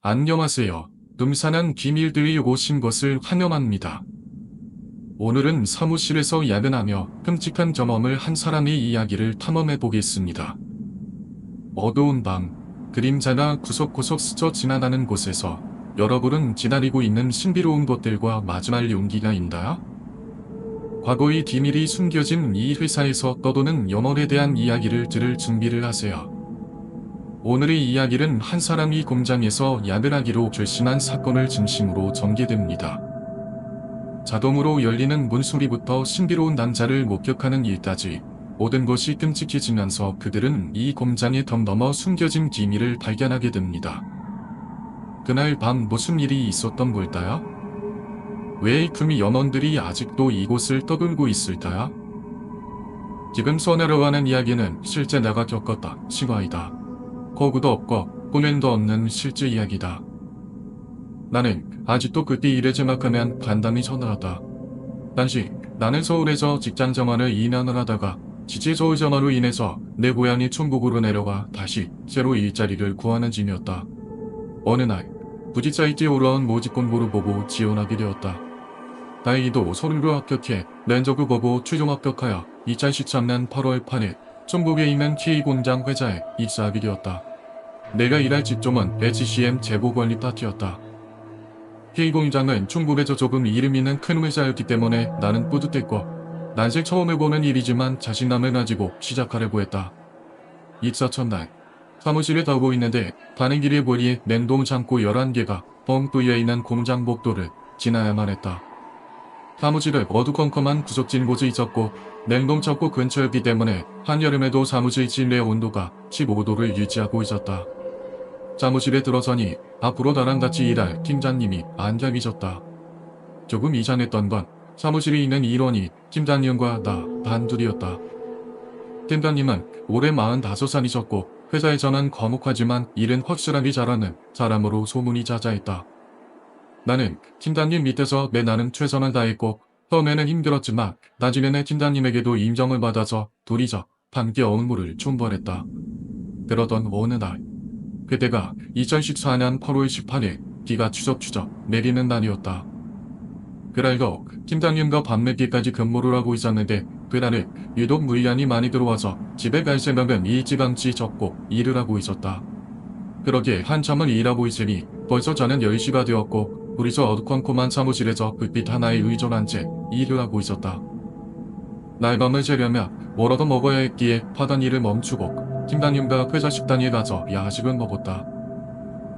안녕하세요. 음산한 비밀들이 오신 것을 환영합니다. 오늘은 사무실에서 야근하며 끔찍한 경험을 한 사람의 이야기를 탐험해 보겠습니다. 어두운 밤, 그림자가 구석구석 스쳐 지나가는 곳에서 여러분은 기다리고 있는 신비로운 것들과 마주할 용기가 있나요? 과거의 비밀이 숨겨진 이 회사에서 떠도는 영혼에 대한 이야기를 들을 준비를 하세요. 오늘의 이야기는 한 사람이 공장에서 야근하기로 결심한 사건을 중심으로 전개됩니다. 자동으로 열리는 문소리부터 신비로운 남자를 목격하는 일까지 모든 것이 끔찍해지면서 그들은 이 공장의 덤 넘어 숨겨진 비밀을 발견하게 됩니다. 그날 밤 무슨 일이 있었던 걸까요? 왜 금이 연원들이 아직도 이곳을 떠돌고 있을까요? 지금 써내려 하는 이야기는 실제 내가 겪었다 실화이다. 거구도 없고 꾸면도 없는 실제 이야기다. 나는 아직도 그때 일을 생각하면 간담이 서늘하다. 당시 나는 서울에서 직장 생활을 2년을 하다가 지체 서울 생활로 인해서 내 고향이 충북으로 내려가 다시 새로 일자리를 구하는 중이었다. 어느 날 부지 사이트에 올라온 모집 공고를 보고 지원하게 되었다. 다행히도 서류를 합격해 면접을 보고 최종 합격하여 2013년 8월 8일 충북에 있는 K공장 회사에 입사하게 되었다. 내가 일할 직종은 HCM 재고관리 파트였다. K공장은 충북에서 조금 이름 있는 큰 회사였기 때문에 나는 뿌듯했고 난생 처음 해보는 일이지만 자신감을 가지고 시작하려고 했다. 입사 첫날 사무실에 가고 있는데 가는 길에 보니 냉동 창고 11개가 뻥 뚫려있는 공장 복도를 지나야만 했다. 사무실은 어두컴컴한 구석진 곳에 있었고 냉동 창고 근처였기 때문에 한여름에도 사무실 실내 온도가 15도를 유지하고 있었다. 사무실에 들어서니 앞으로 나랑 같이 일할 팀장님이 앉아 계셨다. 조금 이상했던 건 사무실에 있는 일원이 팀장님과 나 단둘이었다. 팀장님은 올해 45살이셨고 회사에서는 거목하지만 일은 확실하게 잘하는 사람으로 소문이 자자했다. 나는 팀장님 밑에서 내 나름 최선을 다했고 처음에는 힘들었지만 나중에는 팀장님에게도 인정을 받아서 둘이서 함께 업무를 총괄했다. 그러던 어느 날 그때가 2014년 8월 18일 비가 추적추적 내리는 날이었다. 그날도 팀장님과 밤늦게까지 근무를 하고 있었는데 그날은 유독 물량이 많이 들어와서 집에 갈 생각은 일찌감치 접고 일을 하고 있었다. 그러게 한참을 일하고 있으니 벌써 저는 10시가 되었고 둘이서 어두컴컴한 사무실에서 불빛 하나에 의존한 채 일을 하고 있었다. 날밤을 새려며 뭐라도 먹어야 했기에 하던 일을 멈추고 팀장님과 회사 식당에 가서 야식을 먹었다.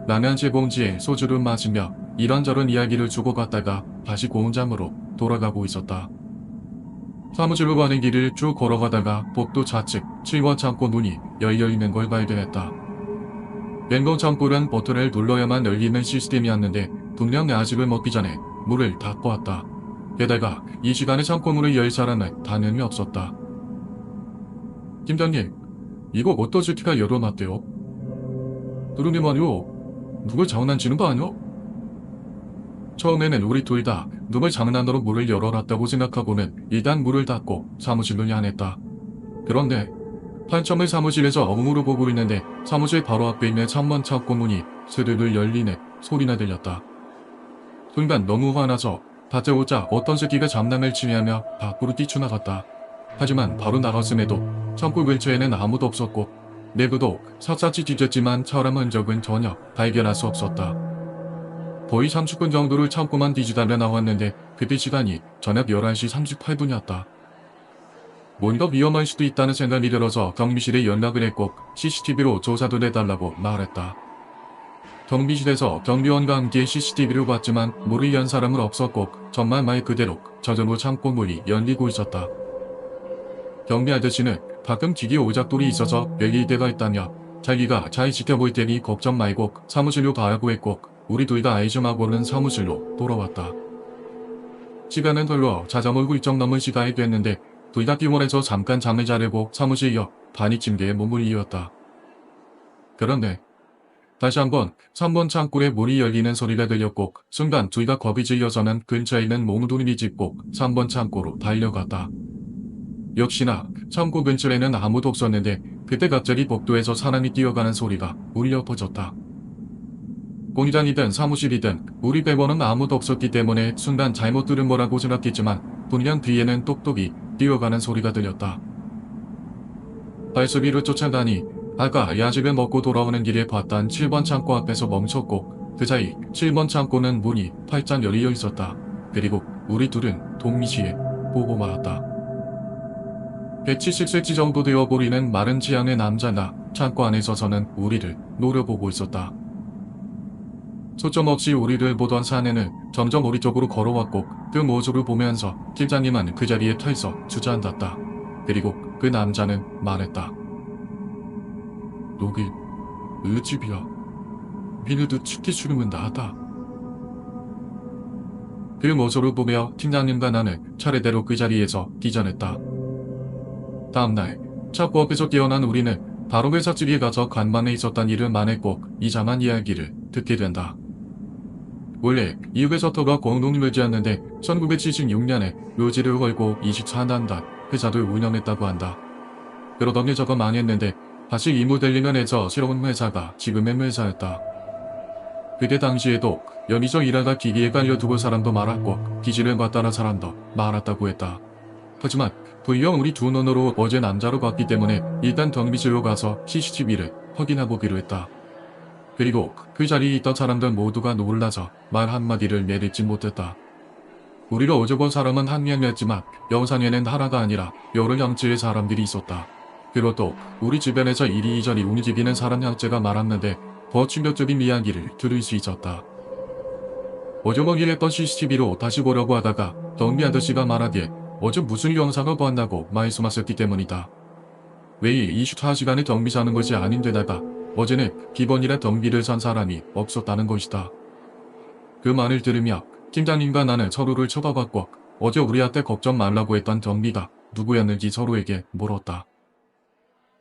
라면 세 봉지에 소주를 마시며 이런저런 이야기를 주고받다가 다시 공장으로 돌아가고 있었다. 사무실로 가는 길을 쭉 걸어가다가 복도 좌측 7번 창고 문이 열려있는 걸 발견했다. 냉동 창고는 버튼을 눌러야만 열리는 시스템이었는데 분명 야식을 먹기 전에 문을 닫고 왔다. 게다가 이 시간에 창고 문을 열 사람은 당연히 없었다. 팀장님, 이거 어떠시티가 열어놨대요? 그러게 말이오. 누굴 장난치는 거 아니오? 처음에는 우리 둘 다 누굴 장난으로 문을 열어놨다고 생각하고는 일단 문을 닫고 사무실로 향했다. 그런데 한참을 사무실에서 업무를 보고 있는데 사무실 바로 앞에 있는 3번 창고 문이 스르르 열리는 소리나 들렸다. 순간 너무 화나서 다짜고짜 어떤 새끼가 장난을 치냐며 밖으로 뛰쳐나갔다. 하지만 바로 나갔음에도 창고 근처에는 아무도 없었고 내부도 샅샅이 뒤졌지만 사람 흔적은 전혀 발견할 수 없었다. 거의 30분 정도를 창고만 뒤지다가 나왔는데 그때 시간이 저녁 11시 38분이었다. 뭔가 위험할 수도 있다는 생각이 들어서 경비실에 연락을 했고 CCTV로 조사도 해달라고 말했다. 경비실에서 경비원과 함께 CCTV를 봤지만 문을 연 사람은 없었고 정말 말 그대로 저절로 창고 문이 열리고 있었다. 경비 아저씨는 가끔 기계 오작돌이 있어서 열릴 때가 있다며 자기가 잘 지켜볼 테니 걱정 말고 사무실로 가라고 했고 우리 둘 다 아이즘하고는 사무실로 돌아왔다. 시간은 흘러 자정을 훌쩍 넘은 시간이 됐는데 둘 다 피곤해서 잠깐 잠을 자려고 사무실 옆 단위 침대에 몸을 이었다. 그런데 다시 한번 3번 창고에 문이 열리는 소리가 들렸고 순간 둘 다 겁이 질려서는 근처에 있는 몽둥이를 짚고 3번 창고로 달려갔다. 역시나 창고 근처에는 아무도 없었는데 그때 갑자기 복도에서 사람이 뛰어가는 소리가 울려 퍼졌다. 공장이든 사무실이든 우리 배번은 아무도 없었기 때문에 순간 잘못 들은 거라고 생각했지만 분명 뒤에는 똑똑이 뛰어가는 소리가 들렸다. 발소리를 쫓아가니 아까 야식을 먹고 돌아오는 길에 봤던 7번 창고 앞에서 멈췄고 그 사이 7번 창고는 문이 활짝 열려 있었다. 그리고 우리 둘은 동시에 보고 말았다. 170cm 정도 되어 보이는 마른 지향의 남자가 창고 안에 서서는 우리를 노려보고 있었다. 초점 없이 우리를 보던 사내는 점점 우리 쪽으로 걸어왔고 그 모습을 보면서 팀장님은 그 자리에 털썩 주저앉았다. 그리고 그 남자는 말했다. 여기 의 집이야. 민우도 축기 주름은 나다. 그 모습을 보며 팀장님과 나는 차례대로 그 자리에서 기절했다. 다음날 창고 앞에서 깨어난 우리는 바로 회사집에 가서 간만에 있었던 일을 말했고 이상한 이야기를 듣게 된다. 원래 이 회사터가 공동묘지였는데 1976년에 묘지를 걸고 24년간 회사를 운영했다고 한다. 그러더니 저거 망했는데 다시 리모델링을 해서 새로운 회사가 지금의 회사였다. 그때 당시에도 여기서 일하다 기기에 깔려두고 사람도 많았고 기지를 봤다는 사람도 많았다고 했다. 하지만 부영 우리 두 눈으로 어제 남자로 봤기 때문에 일단 경비실로 가서 CCTV를 확인해보기로 했다. 그리고 그 자리에 있던 사람들 모두가 놀라서 말 한마디를 내뱉지 못했다. 우리가 어제 본 사람은 한 명이었지만 영상에는 하나가 아니라 여러 형체의 사람들이 있었다. 그리고 또 우리 주변에서 이리저리 움직이는 사람 형체가 많았는데 더 충격적인 이야기를 들을 수 있었다. 어제 보기로 했던 CCTV로 다시 보려고 하다가 경비 아저씨가 말하기에 어제 무슨 영상을 봤다고 말씀하셨기 때문이다. 매일 24시간의 경비사는 것이 아닌데다가 어제는 기본이라 경비를 선 사람이 없었다는 것이다. 그 말을 들으며 팀장님과 나는 서로를 쳐다봤고 어제 우리한테 걱정 말라고 했던 경비가 누구였는지 서로에게 물었다.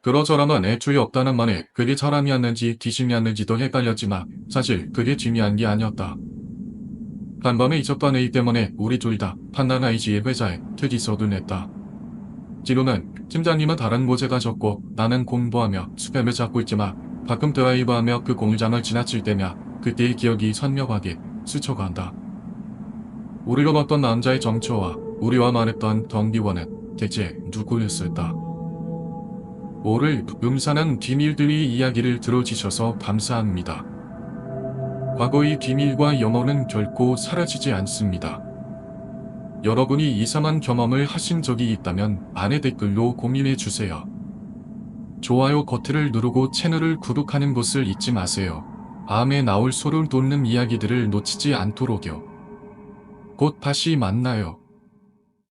그런 사람은 애초에 없다는 말에 그게 사람이었는지 귀신이었는지도 헷갈렸지만 사실 그게 중요한 게 아니었다. 간밤에 있었던 회의 때문에 우리 둘 다 판단 IG의 회사에 퇴직서를 냈다. 지로는 팀장님은 다른 곳에 가셨고 나는 공부하며 스팸을 잡고 있지만 가끔 드라이브하며 그 공장을 지나칠 때면 그때의 기억이 선명하게 스쳐간다. 우리로 봤던 남자의 정처와 우리와 말했던 경비원은 대체 누구였을까? 오늘 음산한 비밀들의 이야기를 들어주셔서 감사합니다. 과거의 비밀과 영혼은 결코 사라지지 않습니다. 여러분이 이상한 경험을 하신 적이 있다면 아래 댓글로 공유해주세요. 좋아요 버튼을 누르고 채널을 구독하는 것을 잊지 마세요. 다음에 나올 소름 돋는 이야기들을 놓치지 않도록요. 곧 다시 만나요.